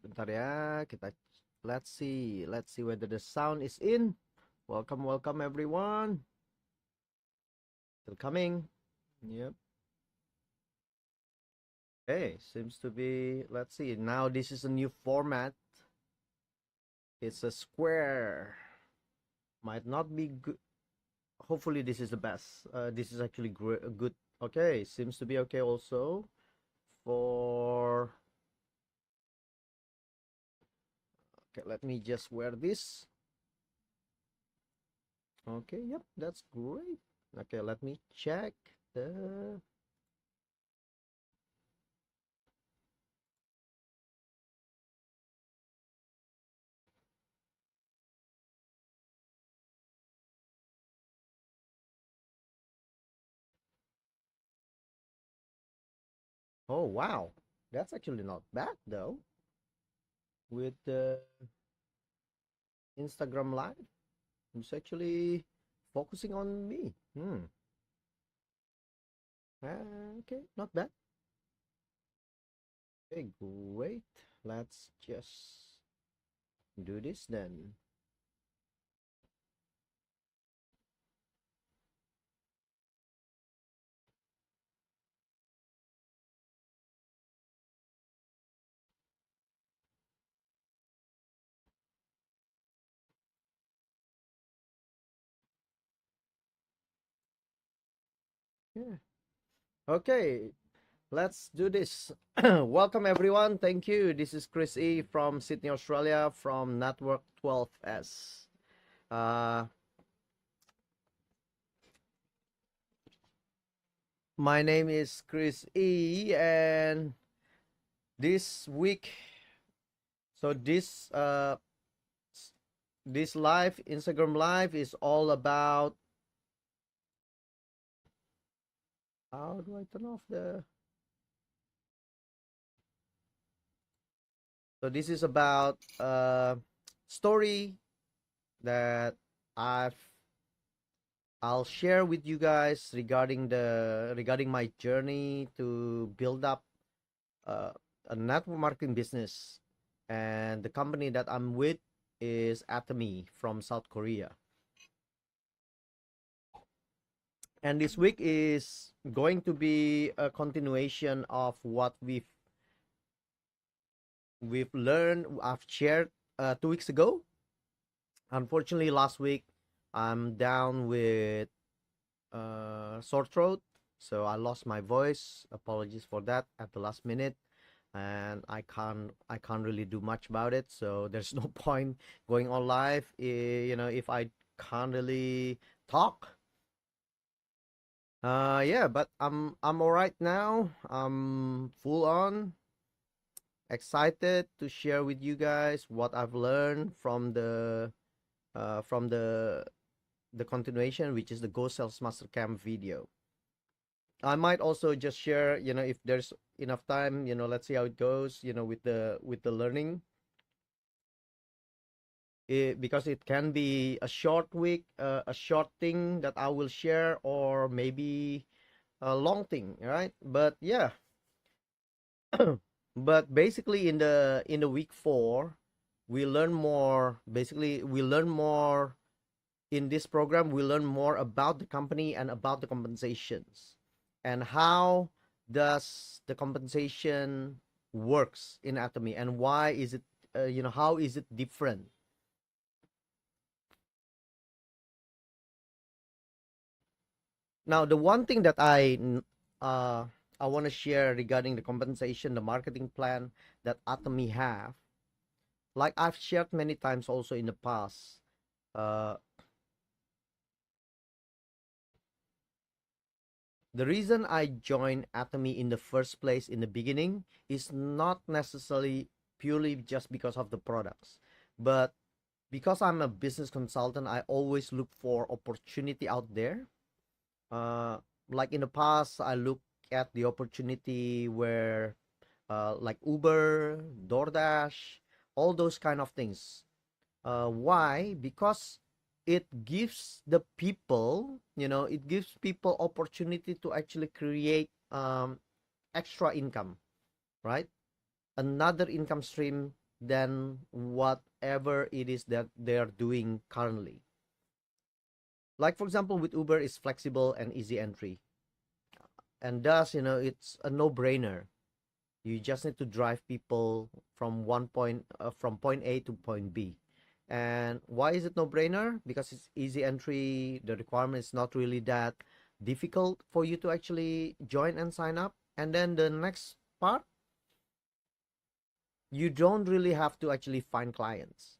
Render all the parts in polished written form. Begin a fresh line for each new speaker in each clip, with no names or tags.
Bentar ya, let's see whether the sound is in. Welcome everyone. Still coming. Yep. Okay, seems to be. Let's see. Now this is a new format. It's a square. Might not be good. Hopefully this is the best. This is actually good. Okay, seems to be okay also for. Okay, let me just wear this. Okay, yep, that's great. Okay, let me check the. Oh wow, that's actually not bad though. With the Instagram Live, it's actually focusing on me. Okay, not bad. Okay, great. Let's just do this then. Yeah. Okay, let's do this. Welcome everyone. Thank you. This is Chris E from Sydney, Australia, from Network 12S. My name is Chris E, and this week, so this live Instagram live is all about. How do I turn off the? So this is about story that I'll share with you guys regarding my journey to build up uh, a network marketing business, and the company that I'm with is Atomy from South Korea. And this week is going to be a continuation of what we've learned. I've shared 2 weeks ago. Unfortunately, last week I'm down with sore throat, so I lost my voice. Apologies for that at the last minute, and I can't really do much about it. So there's no point going on live, if I can't really talk. Yeah, but I'm all right now. I'm full on excited to share with you guys what I've learned from the continuation, which is the Go Sales Master Camp video. I might also just share, if there's enough time, let's see how it goes, with the learning. Because it can be a short week, a short thing that I will share, or maybe a long thing, right? But yeah, but basically in the week 4, we learn more. Basically, we learn more in this program. We learn more about the company and about the compensations, and how does the compensation works in Atomy, and why is it, how is it different. Now, the one thing that I want to share regarding the compensation, the marketing plan that Atomy have, like I've shared many times also in the past. The reason I joined Atomy in the first place in the beginning is not necessarily purely just because of the products, but because I'm a business consultant. I always look for opportunity out there. Like in the past, I look at the opportunity where, like Uber, DoorDash, all those kind of things. Why? Because it gives the people, it gives people opportunity to actually create extra income, right? Another income stream than whatever it is that they are doing currently. Like for example, with Uber, is flexible and easy entry, and thus it's a no-brainer. You just need to drive people from from point A to point B. And why is it no-brainer? Because it's easy entry. The requirement is not really that difficult for you to actually join and sign up. And then the next part, you don't really have to actually find clients.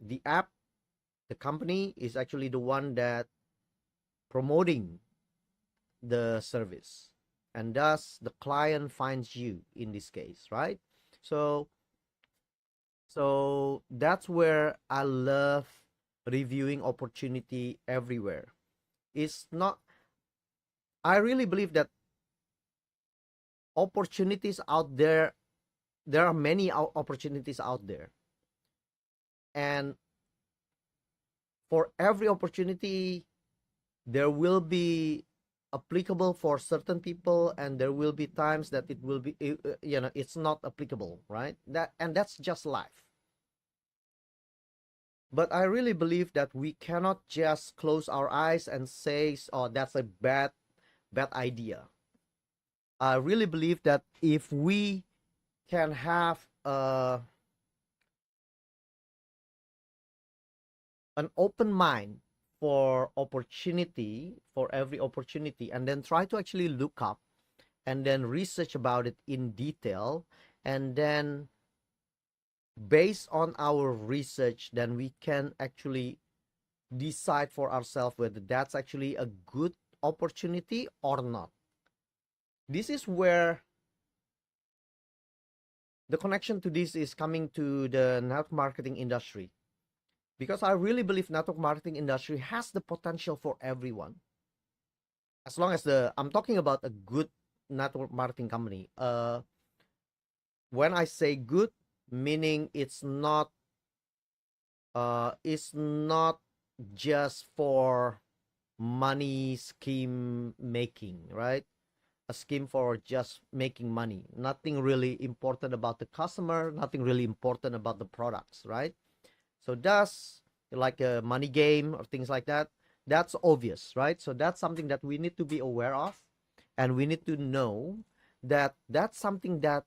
The app, the company is actually the one that promoting the service, and thus the client finds you in this case, right? So that's where I love reviewing opportunity everywhere. It's not, I really believe that opportunities out there, there are many opportunities out there, and for every opportunity there will be applicable for certain people, and there will be times that it will be it's not applicable, right? That's just life. But I really believe that we cannot just close our eyes and say, oh, that's a bad idea. I really believe that if we can have an open mind for opportunity, for every opportunity, and then try to actually look up and then research about it in detail, and then based on our research, then we can actually decide for ourselves whether that's actually a good opportunity or not. This is where the connection to this is coming to the network marketing industry, because I really believe network marketing industry has the potential for everyone, as long as I'm talking about a good network marketing company. When I say good, meaning it's not just for money scheme making, right? A scheme for just making money. Nothing really important about the customer, nothing really important about the products, right? So that's like a money game or things like that. That's obvious, right? So that's something that we need to be aware of, and we need to know that that's something that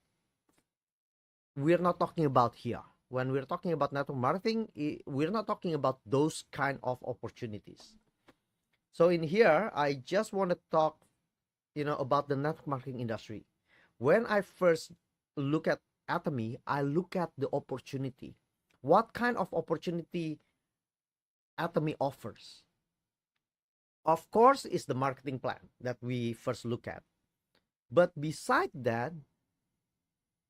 we're not talking about here. When we're talking about network marketing, we're not talking about those kind of opportunities. So in here, I just want to talk, about the network marketing industry. When I first look at Atomy, I look at the opportunity. What kind of opportunity Atomy offers? Of course, is the marketing plan that we first look at. But beside that,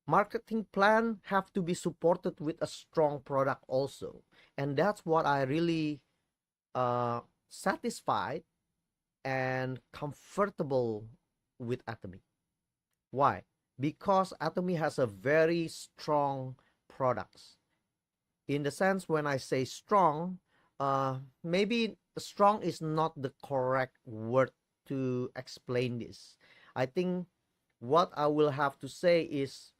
marketing plan have to be supported with a strong product also. And that's what I really satisfied and comfortable with Atomy. Why? Because Atomy has a very strong products. In the sense, when I say strong, maybe strong is not the correct word to explain this. I think what I will have to say is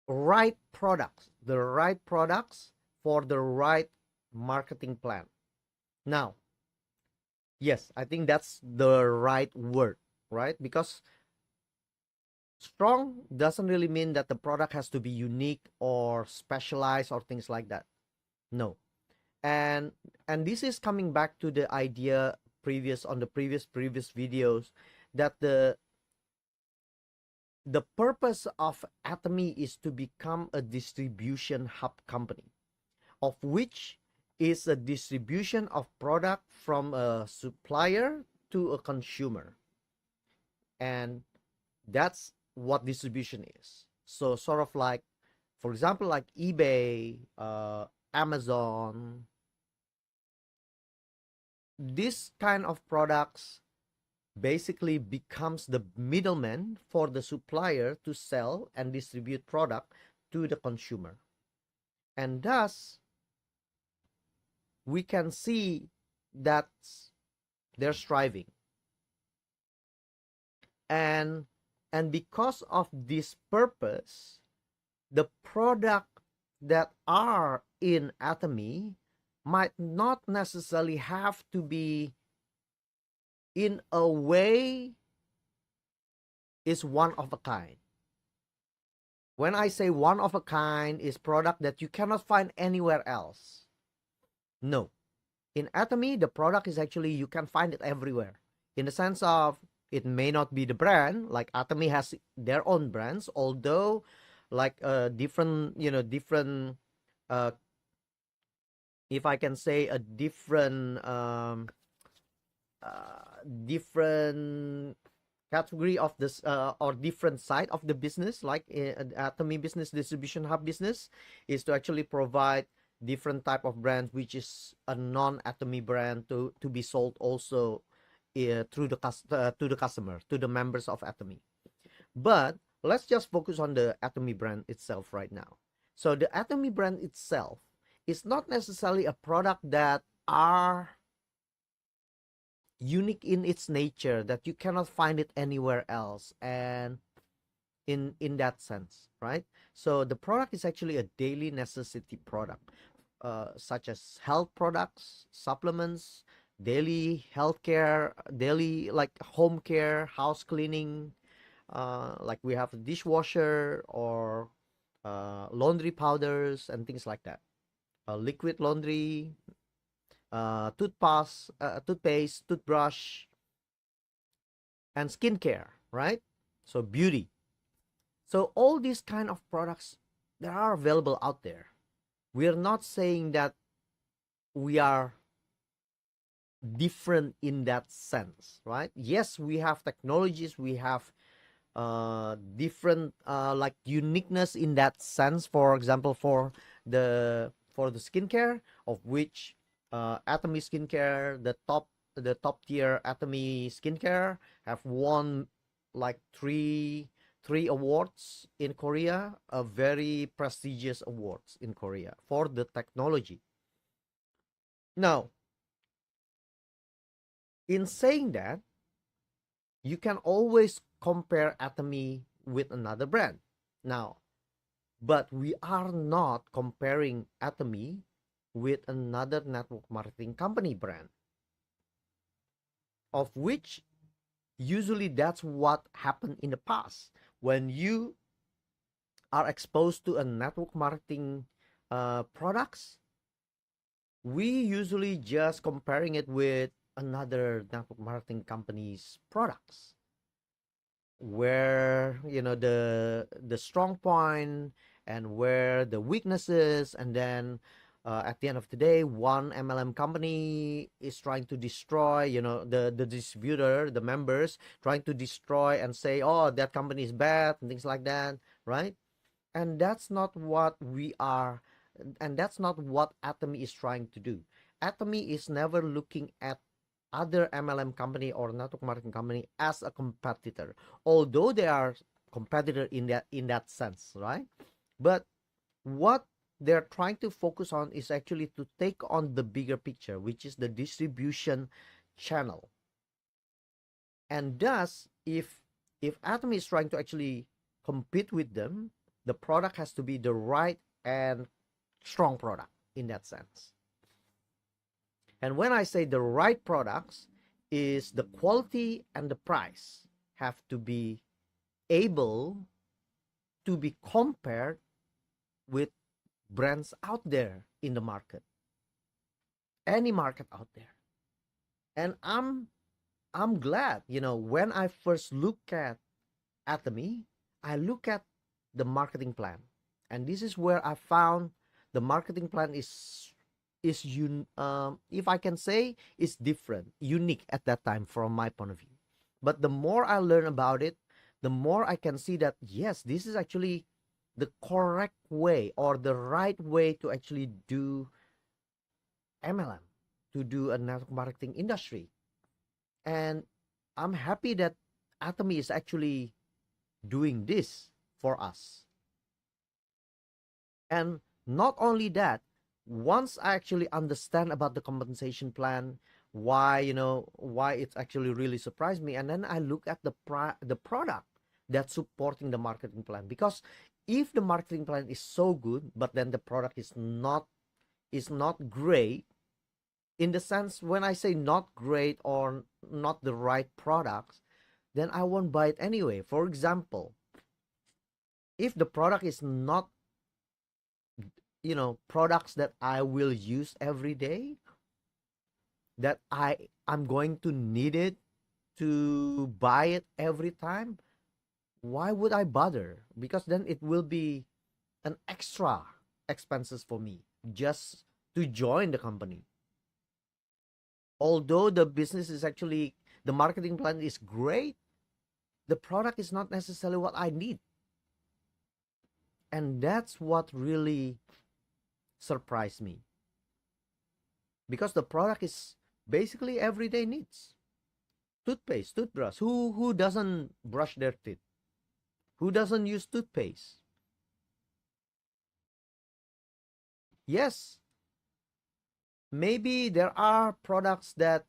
right products, the right products for the right marketing plan. Now, yes, I think that's the right word, right? Because strong doesn't really mean that the product has to be unique or specialized or things like that. No. And this is coming back to the idea on the previous videos, that the purpose of Atomy is to become a distribution hub company, of which is a distribution of product from a supplier to a consumer. And that's what distribution is. So sort of like, for example, like eBay, Amazon, this kind of products basically becomes the middleman for the supplier to sell and distribute product to the consumer. And thus, we can see that's they're striving. And because of this purpose, the product that are in Atomy might not necessarily have to be in a way is one of a kind. When I say one of a kind is product that you cannot find anywhere else. No. In Atomy, the product is actually, you can find it everywhere. In the sense of, it may not be the brand, like Atomy has their own brands, although like different, different, if I can say a different, different category of this or different side of the business, like Atomy business, distribution hub business is to actually provide different type of brands, which is a non-Atomy brand to be sold also through the to the customer, to the members of Atomy. But let's just focus on the Atomy brand itself right now. So the Atomy brand itself is not necessarily a product that are unique in its nature, that you cannot find it anywhere else, and in that sense, right? So the product is actually a daily necessity product, such as health products, supplements, daily healthcare, daily like home care, house cleaning, like we have a dishwasher or laundry powders and things like that, liquid laundry, toothpaste, toothbrush, and skincare, right? So beauty. So all these kind of products that are available out there. We are not saying that we are different in that sense, right? Yes, we have technologies, we have different like uniqueness in that sense. For example, for the skincare, of which Atomy skincare, the top tier Atomy skincare have won like three awards in Korea, very prestigious awards in Korea for the technology. Now, in saying that, you can always compare Atomy with another brand. Now, but we are not comparing Atomy with another network marketing company brand, of which usually that's what happened in the past. When you are exposed to a network marketing products, we usually just comparing it with another network marketing company's products, where the strong point and where the weaknesses, and then at the end of the day, one MLM company is trying to destroy, the distributor, the members trying to destroy and say, oh, that company is bad and things like that, right? And that's not what we are, and that's not what Atomy is trying to do. Atomy is never looking at other MLM company or network marketing company as a competitor, although they are competitor in that sense, right? But what they're trying to focus on is actually to take on the bigger picture, which is the distribution channel. And thus, if Atomy is trying to actually compete with them, the product has to be the right and strong product in that sense. And when I say the right products, is the quality and the price have to be able to be compared with brands out there in the market, any market out there. And I'm glad, when I first look at Atomy, I look at the marketing plan, and this is where I found the marketing plan is if I can say, is different, unique at that time from my point of view. But the more I learn about it, the more I can see that yes, this is actually the correct way or the right way to actually do MLM, to do a network marketing industry. And I'm happy that Atomy is actually doing this for us. And not only that, once I actually understand about the compensation plan, why, why it's actually really surprised me. And then I look at the product that's supporting the marketing plan, because if the marketing plan is so good but then the product is not great, in the sense, when I say not great or not the right products, then I won't buy it anyway. For example, if the product is not, products that I will use every day, that I'm going to need it to buy it every time, why would I bother? Because then it will be an extra expenses for me just to join the company. Although the business is actually, the marketing plan is great, the product is not necessarily what I need. And that's what really surprised me, because the product is basically everyday needs. Toothpaste, toothbrush. Who doesn't brush their teeth? Who doesn't use toothpaste? Yes, maybe there are products that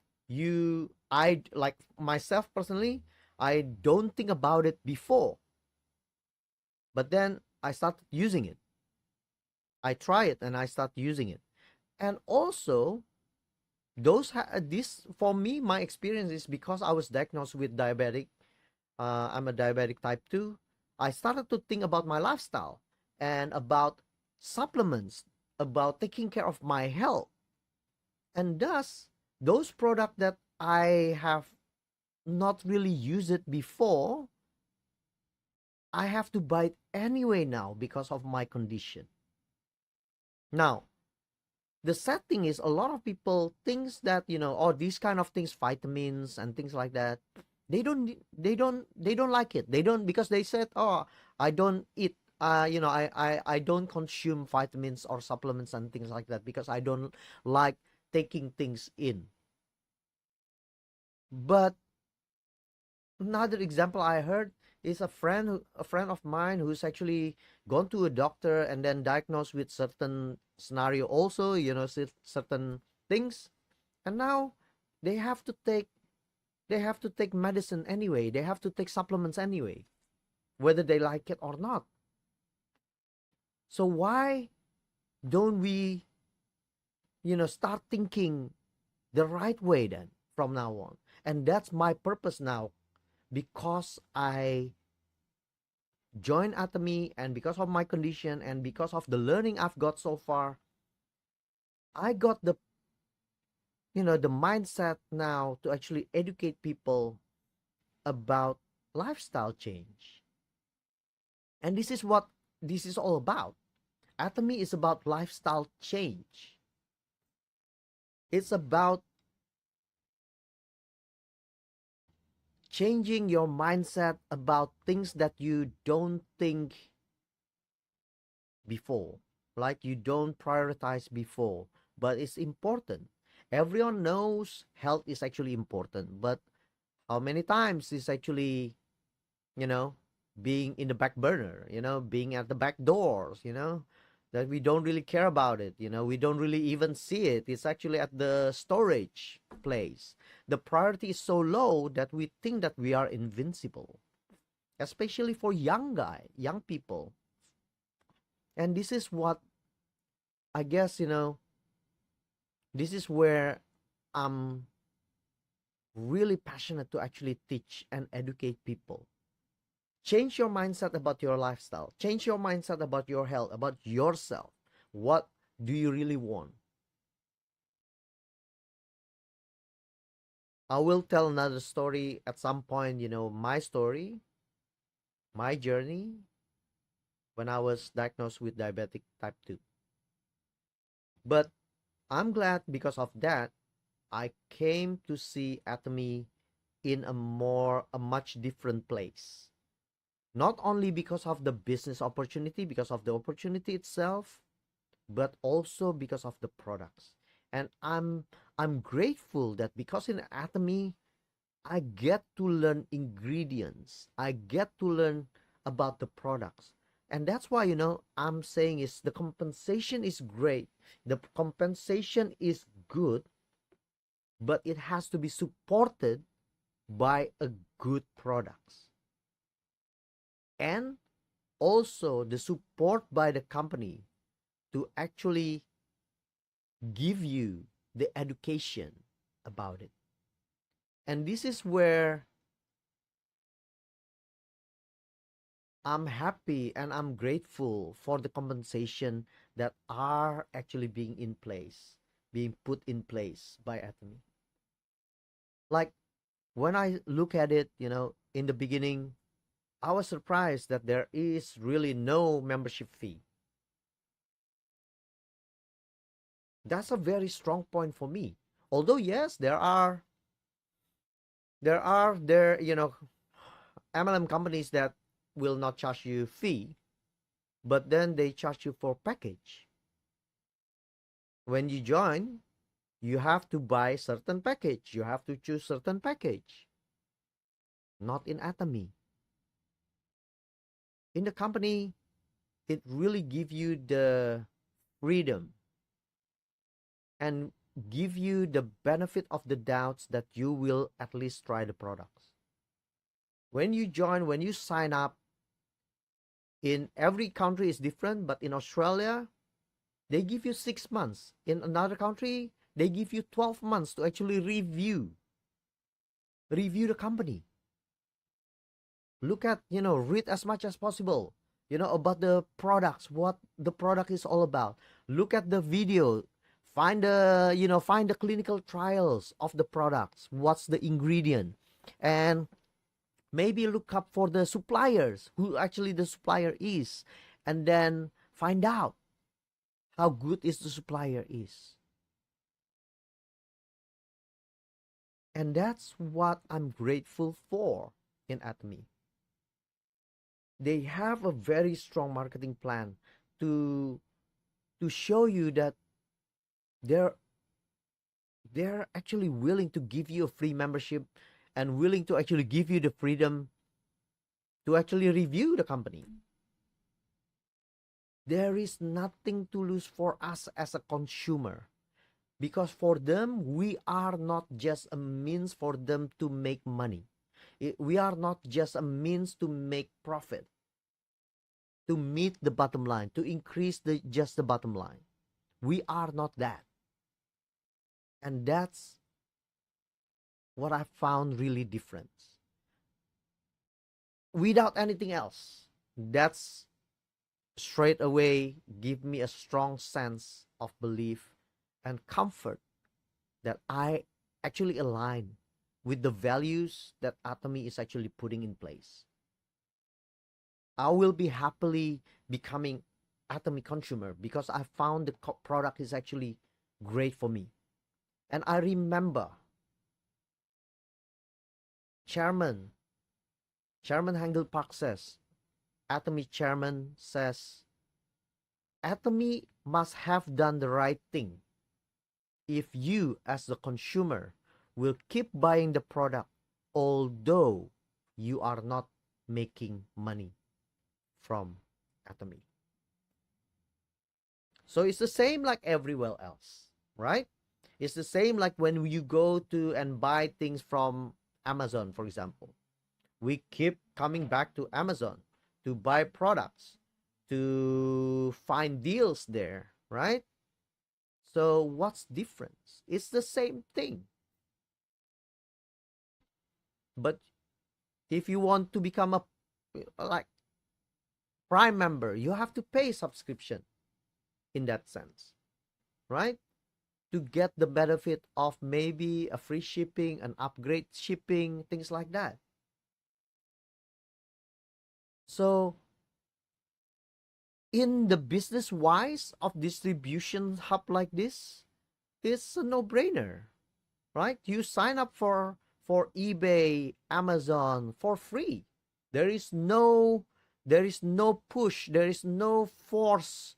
I like, myself personally, I don't think about it before, but then I start using it. I try it and I start using it. And also, this, for me, my experience is because I was diagnosed with diabetic. I'm a diabetic type 2. I started to think about my lifestyle and about supplements, about taking care of my health. And thus, those products that I have not really used it before, I have to buy it anyway now because of my condition. Now, the sad thing is, a lot of people thinks that, oh, these kind of things, vitamins and things like that, they don't like it. They don't, because they said, oh, I don't eat, I don't consume vitamins or supplements and things like that because I don't like taking things in. But another example I heard is a friend of mine who's actually gone to a doctor and then diagnosed with certain scenario also, certain things, and now they have to take medicine anyway. They have to take supplements anyway, whether they like it or not. So why don't we, start thinking the right way then from now on? And that's my purpose now, because I joined Atomy, and because of my condition and because of the learning I've got so far, I got the mindset now to actually educate people about lifestyle change. And this is what this is all about. Atomy is about lifestyle change. It's about changing your mindset about things that you don't think before, like you don't prioritize before, but it's important. Everyone knows health is actually important, but how many times is actually, you know being in the back burner, being at the back doors, that we don't really care about it, we don't really even see it. It's actually at the storage place. The priority is so low that we think that we are invincible, especially for young people. And this is what, I guess, this is where I'm really passionate to actually teach and educate people. Change your mindset about your lifestyle. Change your mindset about your health, about yourself. What do you really want? I will tell another story at some point, my story, my journey when I was diagnosed with diabetic type 2. But I'm glad because of that, I came to see Atomy in a much different place. Not only because of the business opportunity, because of the opportunity itself, but also because of the products. And I'm grateful that because in Atomy, I get to learn ingredients. I get to learn about the products. And that's why, I'm saying is the compensation is great. The compensation is good, but it has to be supported by a good products, and also the support by the company to actually give you the education about it. And this is where I'm happy and I'm grateful for the compensation that are actually being put in place by Atomy. Like when I look at it, in the beginning, I was surprised that there is really no membership fee. That's a very strong point for me. Although yes, there MLM companies that will not charge you fee, but then they charge you for package. When you join, you have to buy certain package. You have to choose certain package. Not in Atomy. In the company, it really give you the freedom and give you the benefit of the doubts that you will at least try the products. When you join, when you sign up, in every country is different, but in Australia, they give you 6 months. In another country, they give you 12 months to actually review the company. Look at, read as much as possible, about the products, what the product is all about. Look at the video, find the clinical trials of the products, what's the ingredient, and maybe look up for the suppliers, who actually the supplier is, and then find out how good is the supplier is. And that's what I'm grateful for in Atomy. They have a very strong marketing plan to show you that they're actually willing to give you a free membership and willing to actually give you the freedom to actually review the company. There is nothing to lose for us as a consumer, because for them, we are not just a means for them to make money. We are not just a means to make profit, to meet the bottom line, to increase just the bottom line. We are not that. And that's what I found really different. Without anything else, that's straight away give me a strong sense of belief and comfort that I actually align with the values that Atomy is actually putting in place. I will be happily becoming Atomy consumer because I found the product is actually great for me. And I remember Chairman Hengel Park says, Atomy chairman says, Atomy must have done the right thing if you as the consumer will keep buying the product although you are not making money from Atomy. So it's the same like everywhere else, right? It's the same like when you go to and buy things from Amazon, for example. We keep coming back to Amazon to buy products, to find deals there, right? So what's difference? It's the same thing. But if you want to become a like Prime member, you have to pay subscription in that sense, right? To get the benefit of maybe a free shipping, an upgrade shipping, things like that. So in the business wise of distribution hub like this, it's a no-brainer, right? You sign up for eBay, Amazon for free. There is no push, there is no force.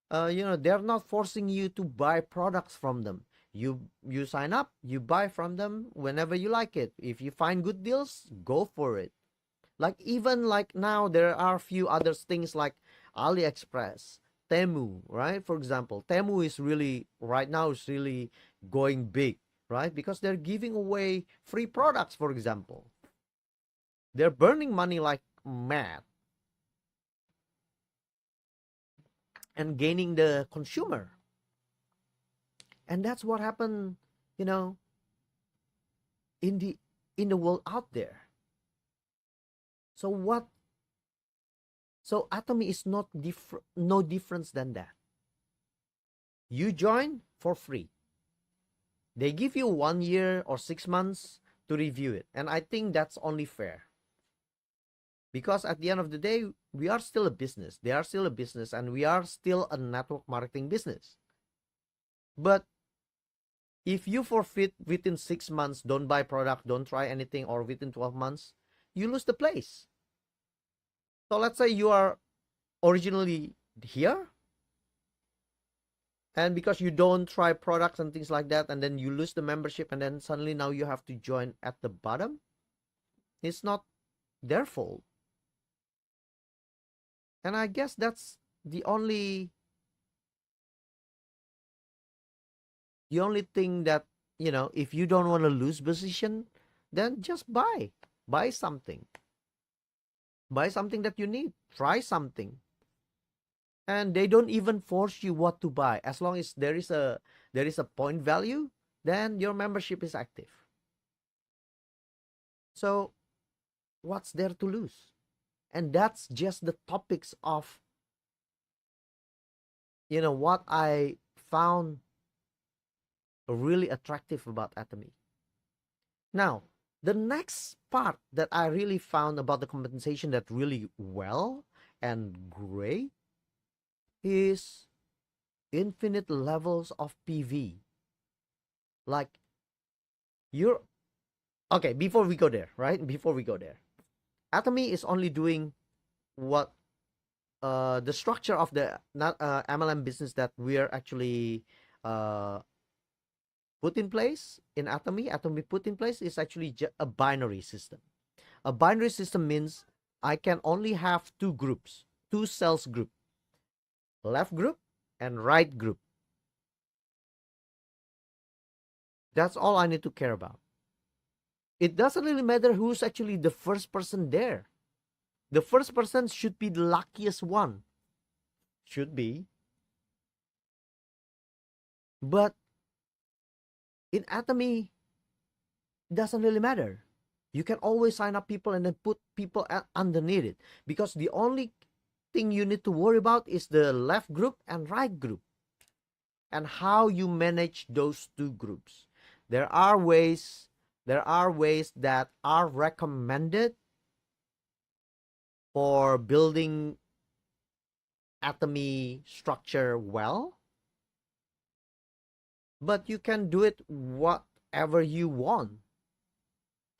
They're not forcing you to buy products from them. You sign up, you buy from them whenever you like it. If you find good deals, go for it. Like even like now, there are a few other things like AliExpress, Temu, right? For example, Temu is really right now is really going big, right? Because they're giving away free products, for example. They're burning money like mad and gaining the consumer. And that's what happened, you know, in the world out there. So what? So Atomy is not no difference than that. You join for free. They give you 1 year or 6 months to review it, and I think that's only fair. Because at the end of the day, we are still a business. They are still a business, and we are still a network marketing business. But if you forfeit within 6 months, don't buy product, don't try anything, or within 12 months, you lose the place. So let's say you are originally here, and because you don't try products and things like that, and then you lose the membership, and then suddenly now you have to join at the bottom, it's not their fault. And I guess that's the only thing that, if you don't want to lose position, then just buy something that you need, try something. And they don't even force you what to buy. As long as there is a point value, then your membership is active. So what's there to lose? And that's just the topics of what I found really attractive about Atomy. Now, the next part that I really found about the compensation that really well and great is infinite levels of PV. Like, okay, before we go there, Atomy is only doing what the structure of the MLM business that we're actually put in place in Atomy put in place is actually a binary system. A binary system means I can only have two groups, two sales group, left group and right group. That's all I need to care about. It doesn't really matter who's actually the first person there. The first person should be the luckiest one. Should be. But in Atomy, it doesn't really matter. You can always sign up people and then put people underneath it. Because the only thing you need to worry about is the left group and right group. And how you manage those two groups. There are ways that are recommended for building Atomy structure well, but you can do it whatever you want,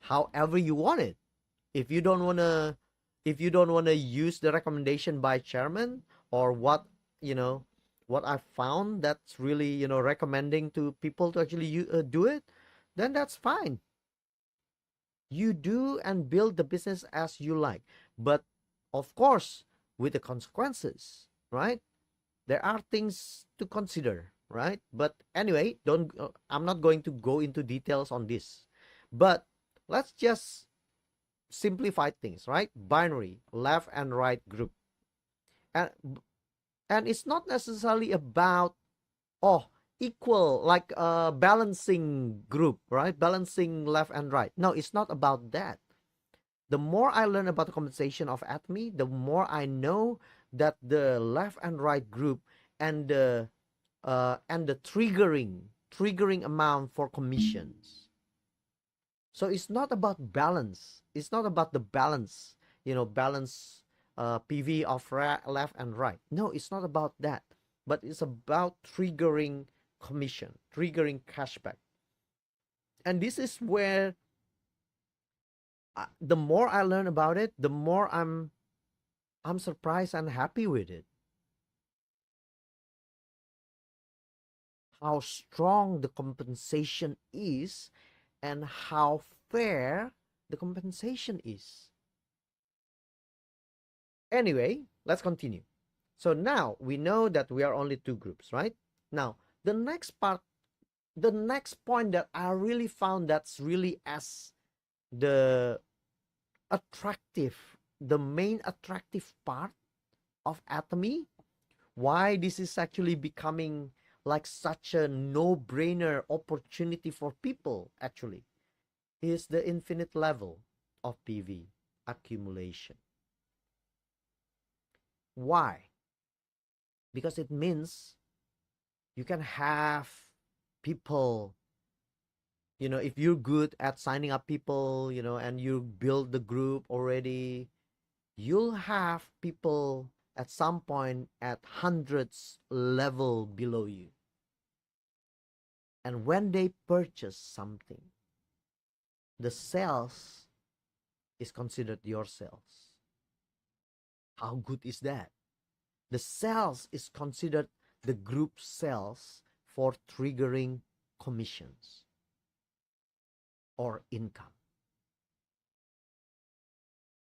however you want it. If you don't want to use the recommendation by chairman or what I found that's really recommending to people to actually do it, then that's fine. You do and build the business as you like, but of course with the consequences, right? There are things to consider, right? But anyway, I'm not going to go into details on this, but let's just simplify things, right? Binary, left and right group. And it's not necessarily about equal, like balancing group, right? Balancing left and right. No, it's not about that. The more I learn about the compensation of Atomy, the more I know that the left and right group and the triggering amount for commissions. So it's not about balance. It's not about the balance, balance PV of left and right. No, it's not about that. But it's about triggering commission, triggering cashback. And this is where the more I learn about it, the more I'm surprised and happy with it. How strong the compensation is and how fair the compensation is. Anyway, let's continue. So now we know that we are only two groups, right? Now, the next part the next point that I really found that's really as the attractive, the main attractive part of Atomy, why this is actually becoming like such a no-brainer opportunity for people actually, is the infinite level of PV accumulation. Why? Because it means you can have people, if you're good at signing up people, and you build the group already, you'll have people at some point at hundreds level below you. And when they purchase something, the sales is considered your sales. How good is that? The sales is considered the group sales for triggering commissions or income.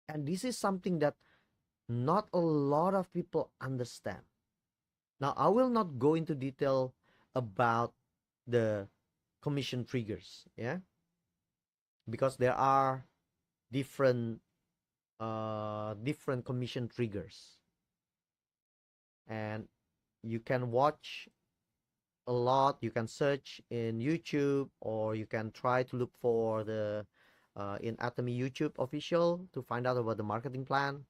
And this is something that not a lot of people understand. Now, I will not go into detail about the commission triggers, yeah, because there are different different commission triggers, and you can watch a lot. You can search in YouTube, or you can try to look for the in Atomy YouTube official to find out about the marketing plan.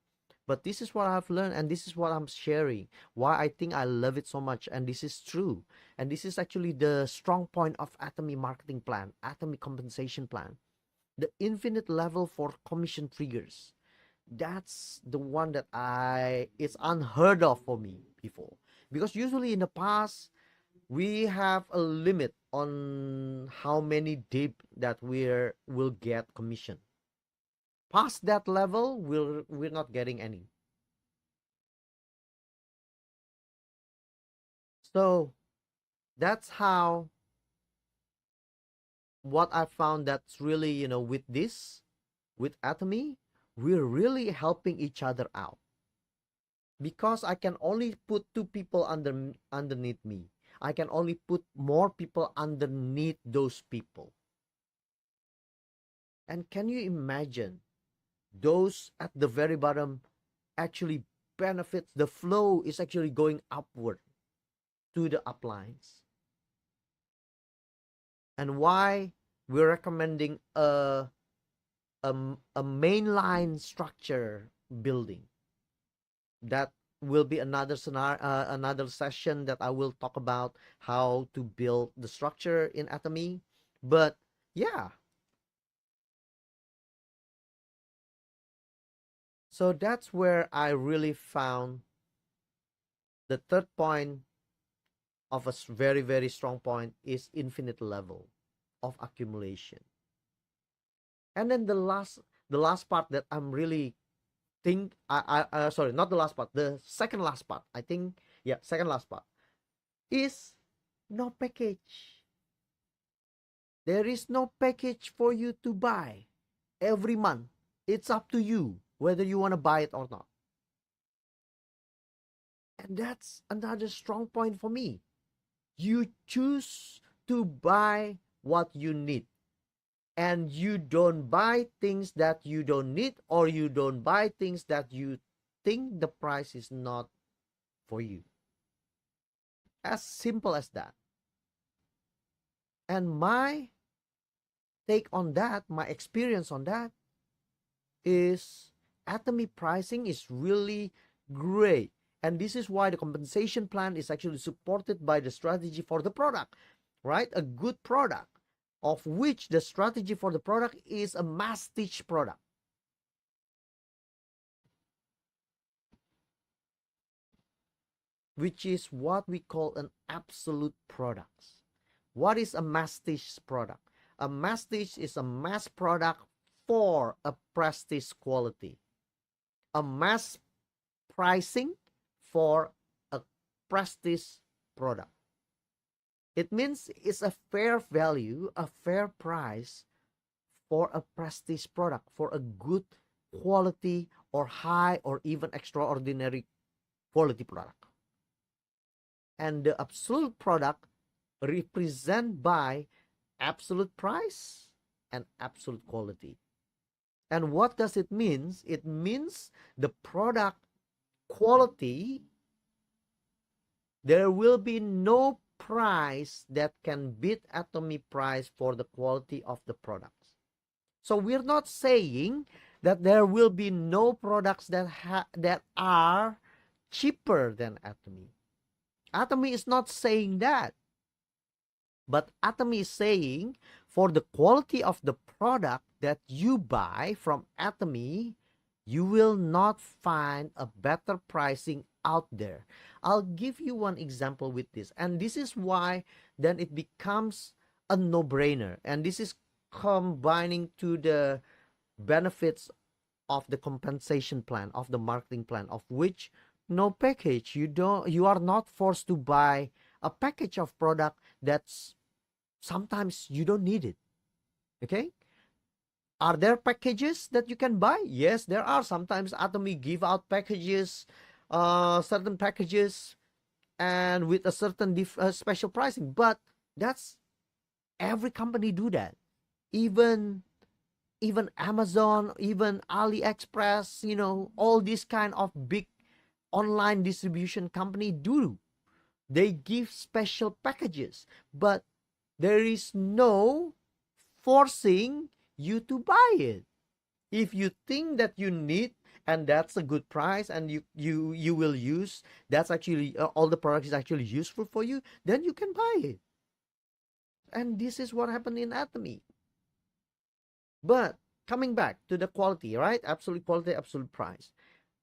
But this is what I've learned, and this is what I'm sharing, why I think I love it so much, and this is true. And this is actually the strong point of Atomy marketing plan, Atomy compensation plan, the infinite level for commission triggers. That's the one that it's unheard of for me before, because usually in the past we have a limit on how many deep that will get commission. Past that level, we're not getting any. So that's how, what I found, that's really, with this, with Atomy, we're really helping each other out, because I can only put two people underneath me. I can only put more people underneath those people. And can you imagine, those at the very bottom actually benefits, the flow is actually going upward to the uplines. And why we're recommending a mainline structure building, that will be another scenario, another session that I will talk about how to build the structure in Atomy. But yeah, so that's where I really found the third point of a very, very strong point is infinite level of accumulation. And then the last part that I'm really think I sorry, not the last part, the second last part, I think, yeah, second last part is no package. There is no package for you to buy every month. It's up to you whether you want to buy it or not. And that's another strong point for me. You choose to buy what you need, and you don't buy things that you don't need, or you don't buy things that you think the price is not for you. As simple as that. And my take on that, my experience on that, is Atomy pricing is really great. And this is why the compensation plan is actually supported by the strategy for the product, right? A good product, of which the strategy for the product is a mass-stitch product. Which is what we call an absolute product. What is a mass-stitch product? A mass-stitch is a mass product for a prestige quality. A mass pricing for a prestige product. It means it's a fair value, a fair price for a prestige product, for a good quality or high or even extraordinary quality product. And the absolute product represented by absolute price and absolute quality. And what does it mean? It means the product quality, there will be no price that can beat Atomy price for the quality of the products. So we're not saying that there will be no products that are cheaper than Atomy. Atomy is not saying that. But Atomy is saying for the quality of the product that you buy from Atomy, you will not find a better pricing out there. I'll give you one example with this. And this is why then it becomes a no-brainer. And this is combining to the benefits of the compensation plan, of the marketing plan, of which no package. You are not forced to buy a package of product that's sometimes you don't need it. Okay, are there packages that you can buy? Yes, there are. Sometimes Atomy give out packages, certain packages, and with a certain special pricing. But that's every company do that. Even Amazon, even AliExpress, all these kind of big online distribution company do. They give special packages, but there is no forcing you to buy it. If you think that you need and that's a good price and you will use, that's actually all the product is actually useful for you, then you can buy it. And this is what happened in Atomy. But coming back to the quality, right? Absolute quality, absolute price.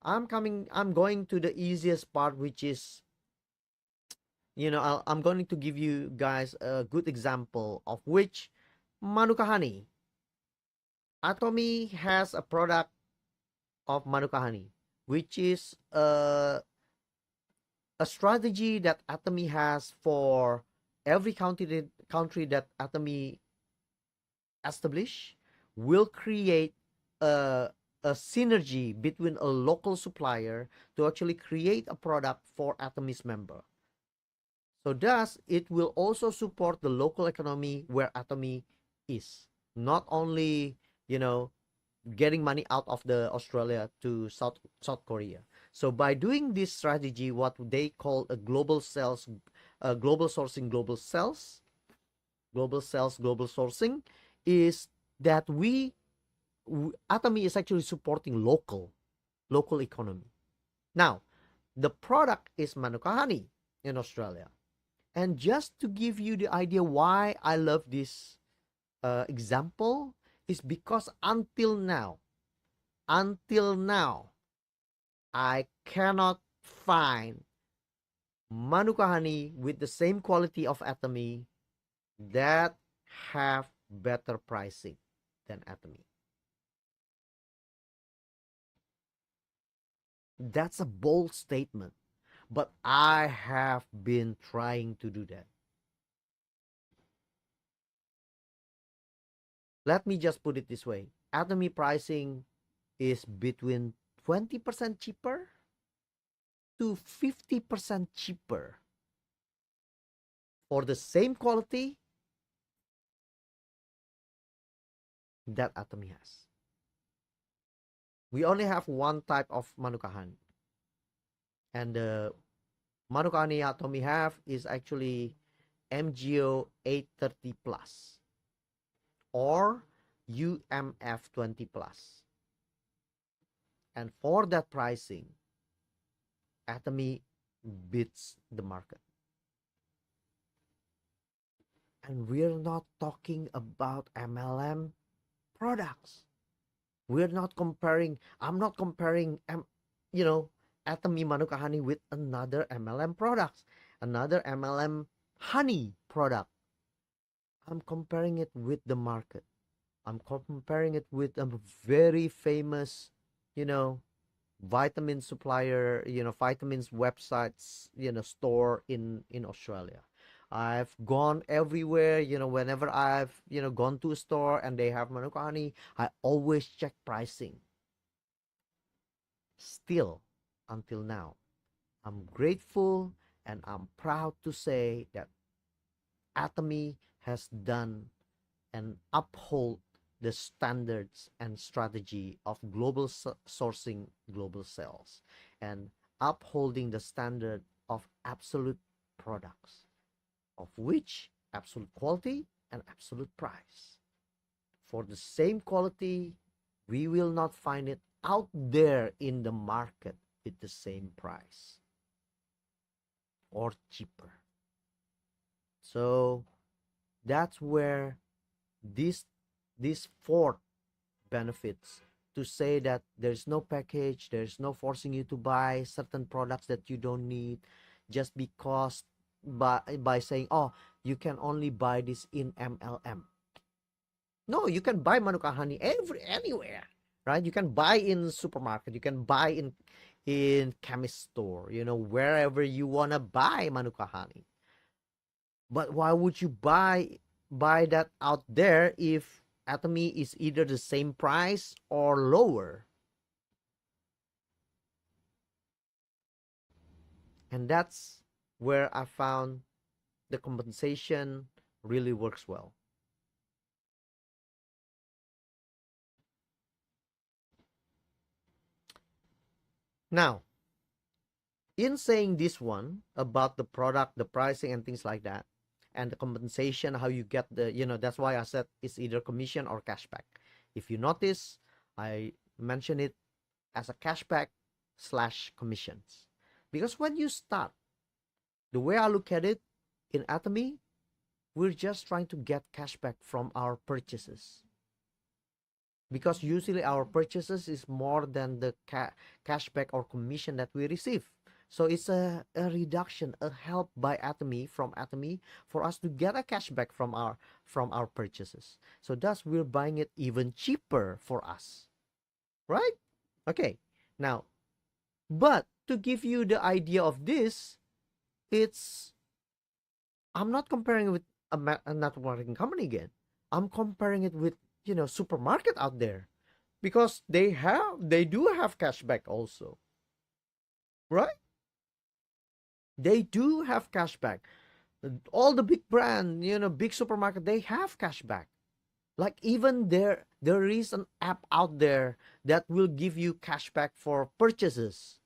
I'm going to the easiest part, which is, I'm going to give you guys a good example of which Manuka honey. Atomy has a product of Manuka honey, which is a strategy that Atomy has for every country that Atomy establish will create a synergy between a local supplier to actually create a product for Atomy's member. So thus, it will also support the local economy where Atomy is. Not only, getting money out of the Australia to South Korea. So by doing this strategy, what they call a global sales, global sourcing, global sales, global sourcing, is that Atomy is actually supporting local economy. Now, the product is Manuka honey in Australia. And just to give you the idea why I love this example is because until now, I cannot find Manuka honey with the same quality of Atomy that have better pricing than Atomy. That's a bold statement, but I have been trying to do that. Let me just put it this way. Atomy pricing is between 20% cheaper to 50% cheaper for the same quality that Atomy has. We only have one type of Manuka honey. And the Manuka honey Atomy have is actually MGO 830 plus or UMF 20 plus. And for that pricing, Atomy beats the market. And we're not talking about MLM products. We're not comparing, I'm not comparing, Atomy Manuka honey with another MLM products, another MLM honey product. I'm comparing it with the market. I'm comparing it with a very famous, vitamin supplier, vitamins websites, store in Australia. I've gone everywhere, whenever I've, gone to a store and they have Manuka honey, I always check pricing. Still, until now, I'm grateful and I'm proud to say that Atomy has done and uphold the standards and strategy of global sourcing global sales and upholding the standard of absolute products, of which absolute quality and absolute price. For the same quality, we will not find it out there in the market with the same price or cheaper. So that's where this fourth benefits, to say that there's no package, there's no forcing you to buy certain products that you don't need just because by saying, oh, you can only buy this in MLM. No, you can buy Manuka honey anywhere, right? You can buy in supermarket, you can buy in chemist store, wherever you want to buy Manuka honey. But why would you buy that out there if Atomy is either the same price or lower? And that's where I found the compensation really works well. Now, in saying this one about the product, the pricing, and things like that, and the compensation, how you get that's why I said it's either commission or cashback. If you notice, I mention it as a cashback / commissions. Because when you start, the way I look at it, in Atomy, we're just trying to get cashback from our purchases. Because usually our purchases is more than the cashback or commission that we receive. So it's a reduction, a help by Atomy, from Atomy, for us to get a cashback from our purchases. So thus we're buying it even cheaper for us. Right? Okay. Now, but to give you the idea of this, I'm not comparing it with a networking company again. I'm comparing it with, supermarket out there, because they do have cashback also, right? They do have cashback. All the big brand, big supermarket, they have cashback. Like, even there is an app out there that will give you cashback for purchases.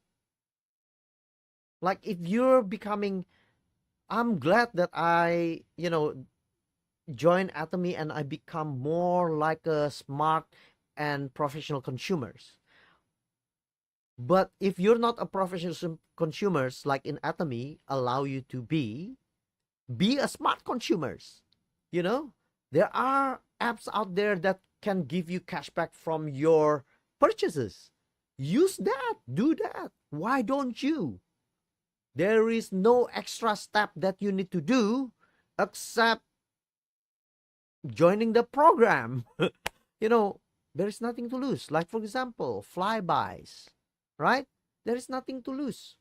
Like, if you're becoming, I'm glad that I, join Atomy and I become more like a smart and professional consumers. But if you're not a professional consumers, like in Atomy allow you to be a smart consumers. There are apps out there that can give you cashback from your purchases. Use that, do that. Why don't you? There is no extra step that you need to do except joining the program. There is nothing to lose. Like, for example, flybys, right? There is nothing to lose.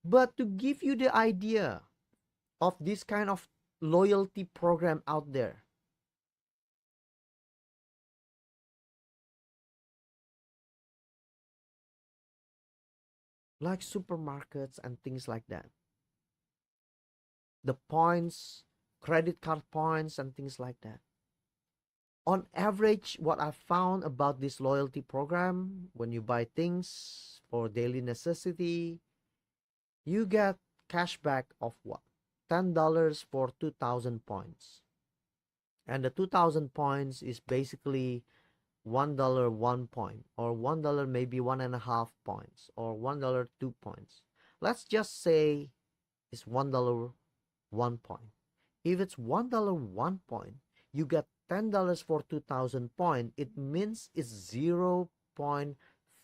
But to give you the idea of this kind of loyalty program out there, like supermarkets and things like that, the points, credit card points and things like that. On average, what I found about this loyalty program, when you buy things for daily necessity, you get cashback of what? $10 for 2,000 points. And the 2,000 points is basically $1 1 point, or $1 maybe 1.5 points, or $1 2 points. Let's just say it's $1 1 point. If it's $1 1 point, you get $10 for 2,000 points. It means it's 0.5%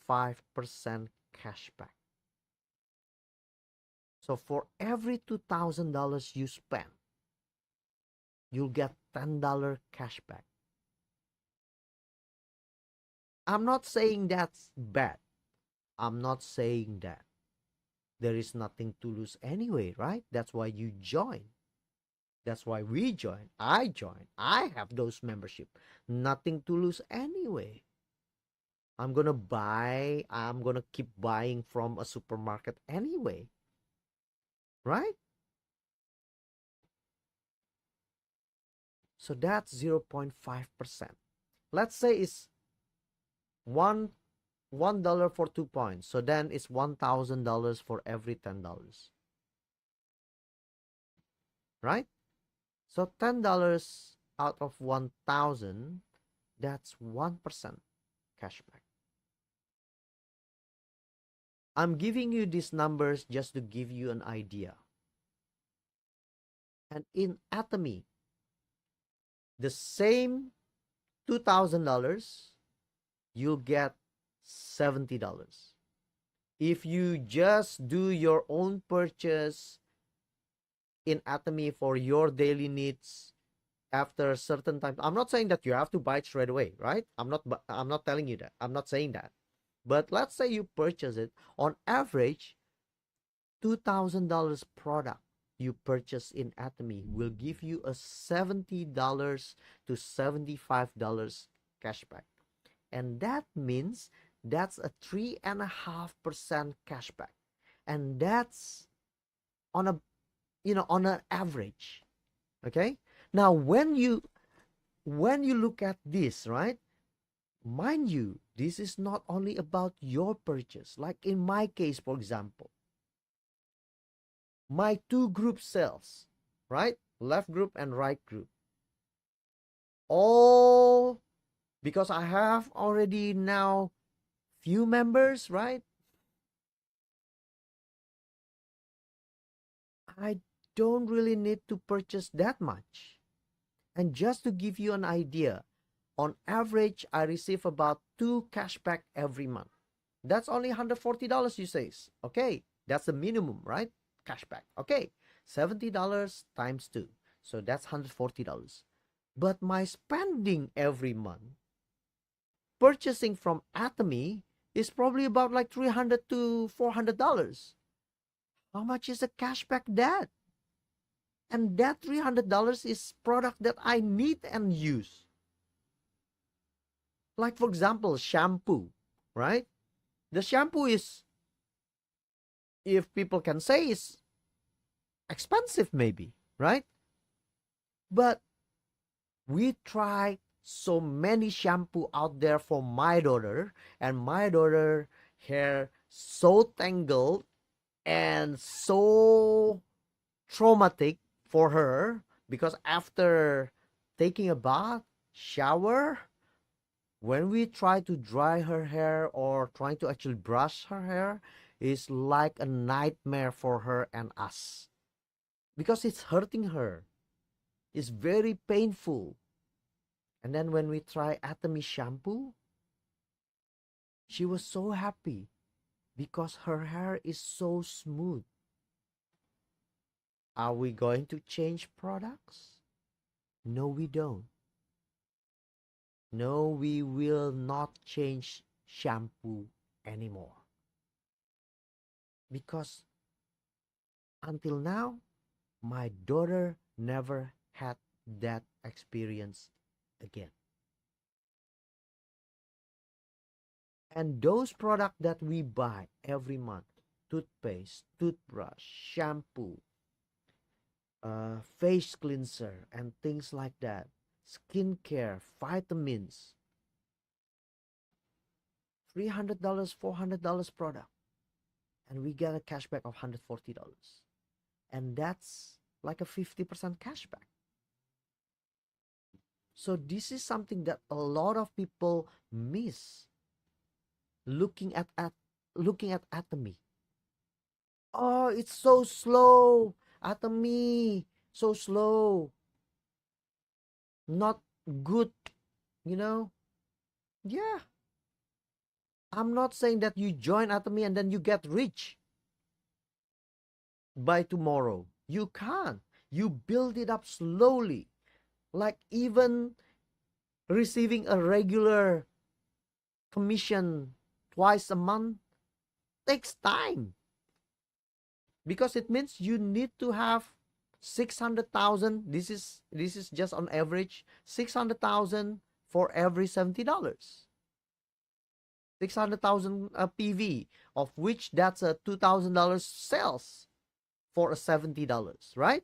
cashback. So for every $2,000 you spend, you'll get $10 cashback. I'm not saying that's bad. I'm not saying that. There is nothing to lose anyway, right? That's why you join. That's why we join. I join. I have those membership. Nothing to lose anyway. I'm going to keep buying from a supermarket anyway. Right? So that's 0.5%. Let's say it's $1 for 2 points. So then it's $1,000 for every $10. Right? So $10 out of 1,000, that's 1% cashback. I'm giving you these numbers just to give you an idea. And in Atomy, the same $2,000, you'll get $70. If you just do your own purchase in Atomy for your daily needs after a certain time, I'm not saying that you have to buy it straight away, right? I'm not telling you that. I'm not saying that. But let's say you purchase it, on average, $2,000 product you purchase in Atomy will give you a $70 to $75 cashback. And that means that's a 3.5% cashback. And that's on a, on an average. Okay? Now, when you look at this, right? Mind you, this is not only about your purchase. Like in my case, for example, my 2 group sales, right? Left group and right group. All because I have already now few members, right? I don't really need to purchase that much. And just to give you an idea, on average, I receive about 2 cashback every month. That's only $140, you say. Okay, that's the minimum, right? Cashback. Okay, $70 times 2. So that's $140. But my spending every month, purchasing from Atomy, is probably about like $300 to $400. How much is the cashback that? And that $300 is product that I need and use. Like, for example, shampoo, right? The shampoo is, if people can say, is expensive maybe, right? But we try so many shampoo out there for my daughter, and my daughter hair so tangled and so traumatic for her, because after taking a bath, shower, when we try to dry her hair or trying to actually brush her hair, is like a nightmare for her and us, because it's hurting her. It's very painful. And then when we try Atomy shampoo, she was so happy because her hair is so smooth. Are we going to change products? No, we don't. No, we will not change shampoo anymore. Because until now, my daughter never had that experience again. And those products that we buy every month, toothpaste, toothbrush, shampoo, face cleanser, and things like that, skincare, vitamins, $300, $400 product, and we get a cashback of $140. And that's like a 50% cashback. So this is something that a lot of people miss looking at Atomy. Oh, it's so slow. Atomy, so slow. Not good, Yeah. I'm not saying that you join Atomy and then you get rich by tomorrow. You can't. You build it up slowly. Like even receiving a regular commission twice a month takes time. Because it means you need to have 600,000. This is just on average 600,000 for every $70. 600,000 PV, of which that's a $2,000 sales for a $70, right?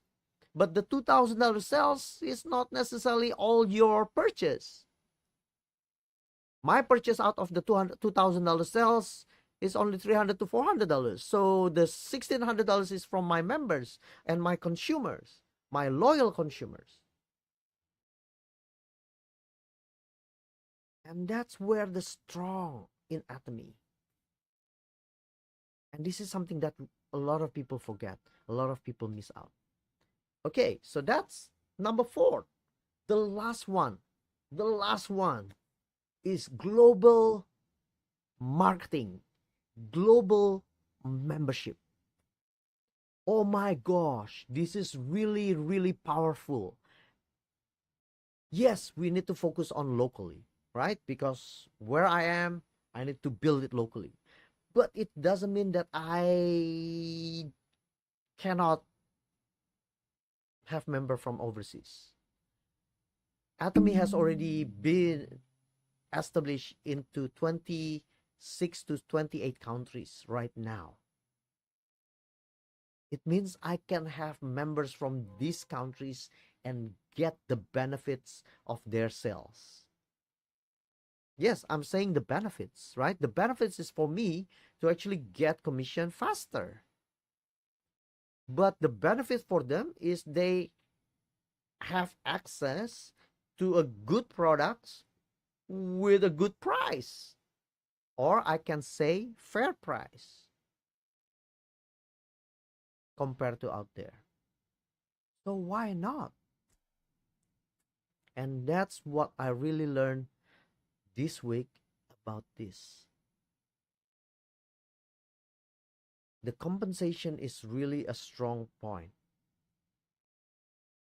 But the $2,000 sales is not necessarily all your purchase. My purchase out of the $2,000 sales is only $300 to $400. So the $1,600 is from my members and my consumers, my loyal consumers. And that's where the strong in Atomy. And this is something that a lot of people forget, a lot of people miss out. Okay, so that's number 4. The last one is global marketing, global membership. Oh my gosh, this is really, really powerful. Yes, we need to focus on locally, right? Because where I am, I need to build it locally. But it doesn't mean that I cannot have member from overseas. Atomy has already been established into 26 to 28 countries right now. It means I can have members from these countries and get the benefits of their sales. Yes, I'm saying the benefits, right? The benefits is for me to actually get commission faster. But the benefit for them is they have access to a good product with a good price. Or I can say fair price compared to out there. So why not? And that's what I really learned this week about this. The compensation is really a strong point.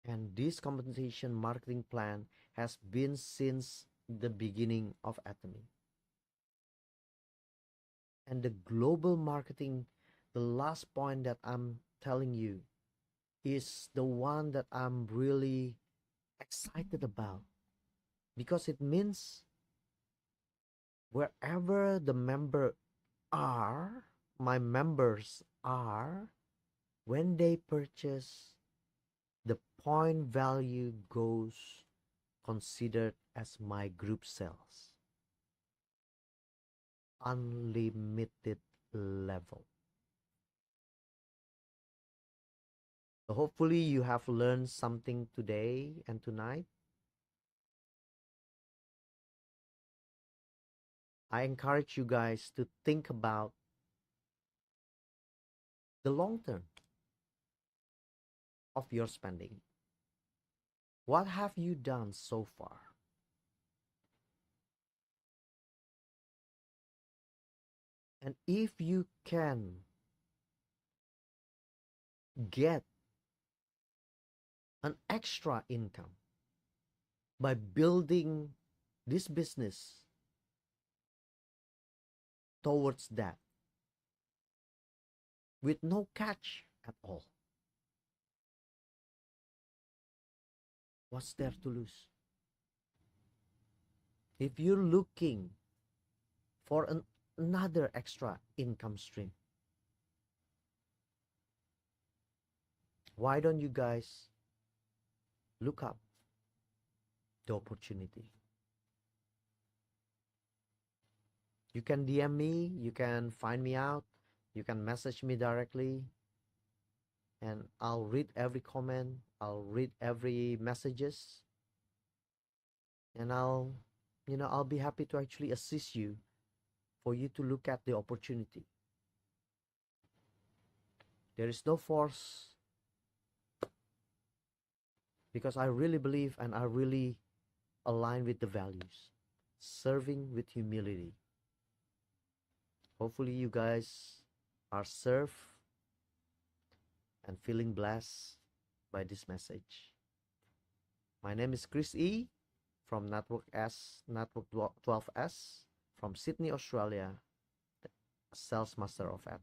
And this compensation marketing plan has been since the beginning of Atomy. And the global marketing, the last point that I'm telling you, is the one that I'm really excited about, because it means wherever the member are, my members are, when they purchase, the point value goes considered as my group sales. Unlimited level. So hopefully you have learned something today and tonight. I encourage you guys to think about the long term of your spending. What have you done so far? And if you can get an extra income by building this business towards that with no catch at all, what's there to lose? If you're looking for another extra income stream, why don't you guys look up the opportunity? You can DM me, you can find me out, you can message me directly, and I'll read every comment, I'll read every messages, and I'll be happy to actually assist you for you to look at the opportunity. There is no force, because I really believe and I really align with the values. Serving with humility. Hopefully you guys are served and feeling blessed by this message. My name is Chris E. from Network 12S from Sydney, Australia, Sales Master of Atomy.